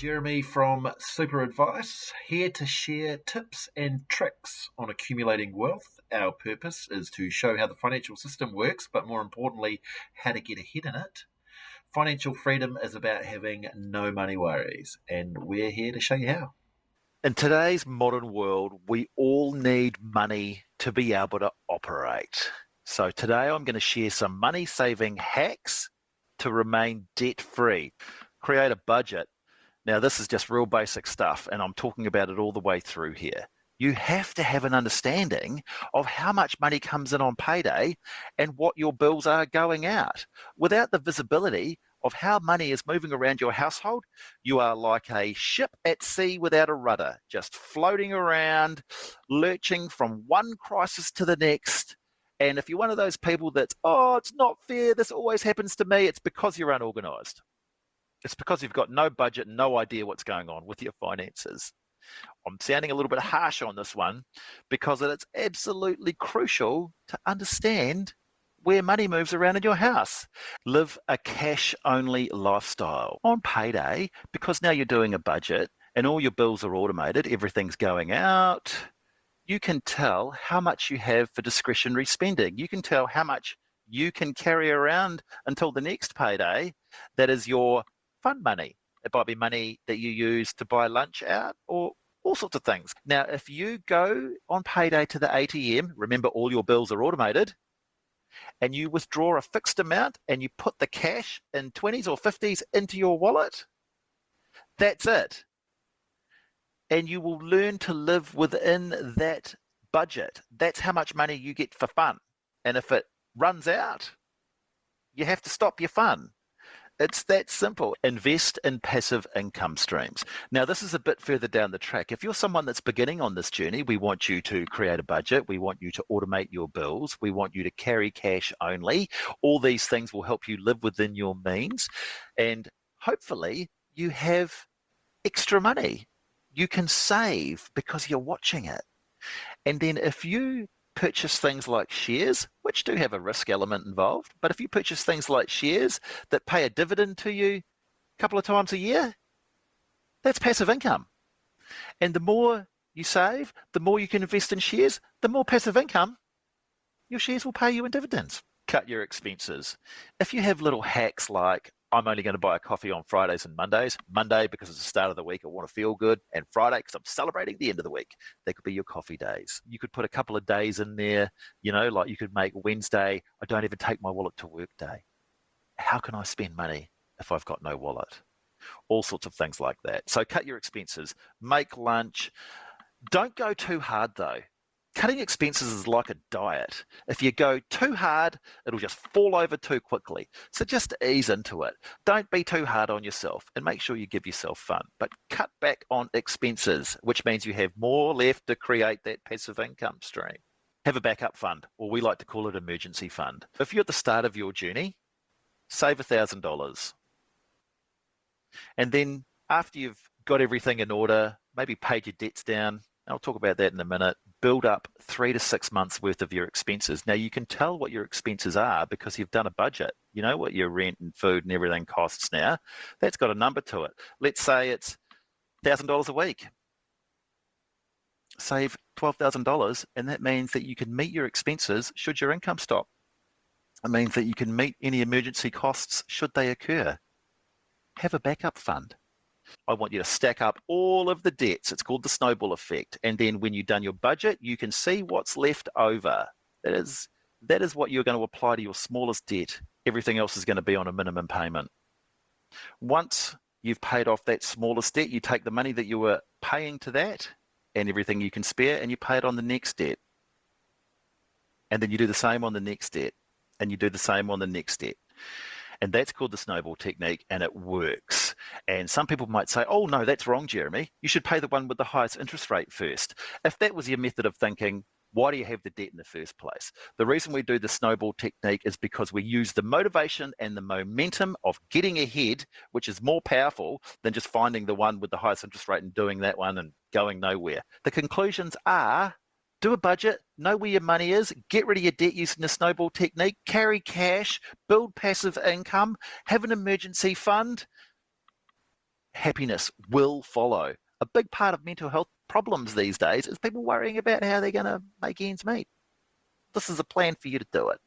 Jeremy from Super Advice, here to share tips and tricks on accumulating wealth. Our purpose is to show how the financial system works, but more importantly, how to get ahead in it. Financial freedom is about having no money worries, and we're here to show you how. In today's modern world, we all need money to be able to operate. So today I'm going to share some money saving hacks to remain debt free. Create a budget. Now, this is just real basic stuff, and I'm talking about it all the way through here. You have to have an understanding of how much money comes in on payday and what your bills are going out. Without the visibility of how money is moving around your household, you are like a ship at sea without a rudder, just floating around, lurching from one crisis to the next. And if you're one of those people that's, oh, it's not fair, this always happens to me, it's because you're unorganized. It's because you've got no budget, no idea what's going on with your finances. I'm sounding a little bit harsh on this one because it's absolutely crucial to understand where money moves around in your house. Live a cash-only lifestyle. On payday, because now you're doing a budget and all your bills are automated, everything's going out, you can tell how much you have for discretionary spending. You can tell how much you can carry around until the next payday that is your fun money. It might be money that you use to buy lunch out or all sorts of things. Now, if you go on payday to the ATM, remember all your bills are automated, and you withdraw a fixed amount and you put the cash in 20s or 50s into your wallet, that's it. And you will learn to live within that budget. That's how much money you get for fun. And if it runs out, you have to stop your fun. It's that simple. Invest in passive income streams. Now, this is a bit further down the track. If you're someone that's beginning on this journey, we want you to create a budget. We want you to automate your bills. We want you to carry cash only. All these things will help you live within your means. And hopefully you have extra money. You can save because you're watching it. And then if you purchase things like shares, which do have a risk element involved, but if you purchase things like shares that pay a dividend to you a couple of times a year, that's passive income. And the more you save, the more you can invest in shares, the more passive income your shares will pay you in dividends. Cut your expenses. If you have little hacks like, I'm only going to buy a coffee on Fridays and Mondays. Monday, because it's the start of the week, I want to feel good. And Friday, because I'm celebrating the end of the week. That could be your coffee days. You could put a couple of days in there, like you could make Wednesday, I don't even take my wallet to work day. How can I spend money if I've got no wallet? All sorts of things like that. So cut your expenses, make lunch. Don't go too hard though. Cutting expenses is like a diet. If you go too hard, it'll just fall over too quickly. So just ease into it. Don't be too hard on yourself and make sure you give yourself fun. But cut back on expenses, which means you have more left to create that passive income stream. Have a backup fund, or we like to call it emergency fund. If you're at the start of your journey, save $1,000. And then after you've got everything in order, maybe paid your debts down, I'll talk about that in a minute, build up 3 to 6 months worth of your expenses. Now you can tell what your expenses are because you've done a budget. You know what your rent and food and everything costs now. That's got a number to it. Let's say it's $1,000 a week. Save $12,000 and that means that you can meet your expenses should your income stop. It means that you can meet any emergency costs should they occur. Have a backup fund. I want you to stack up all of the debts. It's called the snowball effect. And then when you've done your budget, you can see what's left over. That is what you're going to apply to your smallest debt. Everything else is going to be on a minimum payment. Once you've paid off that smallest debt, you take the money that you were paying to that and everything you can spare and you pay it on the next debt. And then you do the same on the next debt and you do the same on the next debt. And that's called the snowball technique, and it works. And some people might say, oh, no, that's wrong, Jeremy. You should pay the one with the highest interest rate first. If that was your method of thinking, why do you have the debt in the first place? The reason we do the snowball technique is because we use the motivation and the momentum of getting ahead, which is more powerful than just finding the one with the highest interest rate and doing that one and going nowhere. The conclusions are, do a budget, know where your money is, get rid of your debt using the snowball technique, carry cash, build passive income, have an emergency fund, happiness will follow. A big part of mental health problems these days is people worrying about how they're going to make ends meet. This is a plan for you to do it.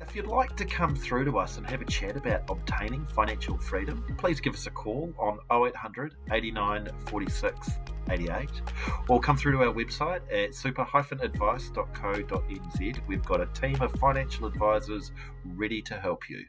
If you'd like to come through to us and have a chat about obtaining financial freedom, please give us a call on 0800 89 46 88 or come through to our website at super-advice.co.nz. We've got a team of financial advisors ready to help you.